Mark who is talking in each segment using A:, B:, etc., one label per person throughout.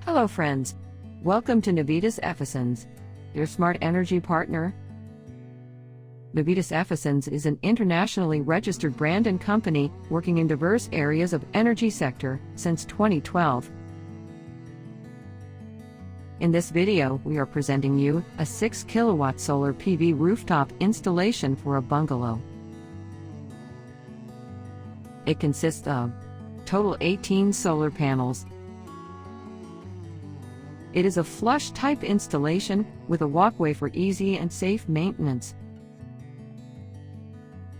A: Hello friends, welcome to Navitasefficens, your smart energy partner. Navitasefficens is an internationally registered brand and company working in diverse areas of energy sector since 2012. In this video, we are presenting you a 6 kilowatt solar PV rooftop installation for a bungalow. It consists of total 18 solar panels. It is a flush-type installation with a walkway for easy and safe maintenance.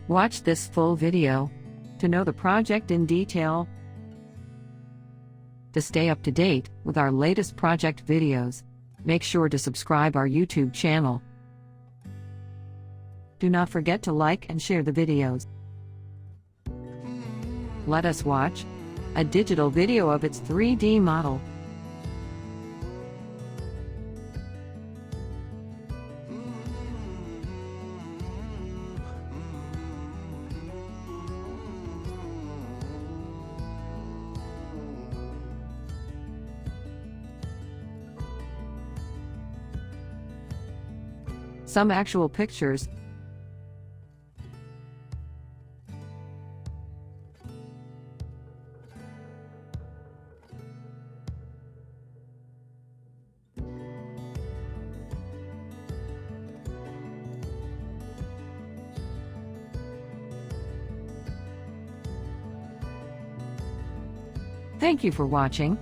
A: Watch this full video to know the project in detail. To stay up to date with our latest project videos, make sure to subscribe our YouTube channel. Do not forget to like and share the videos. Let us watch a digital video of its 3D model. Some actual pictures. Thank you for watching.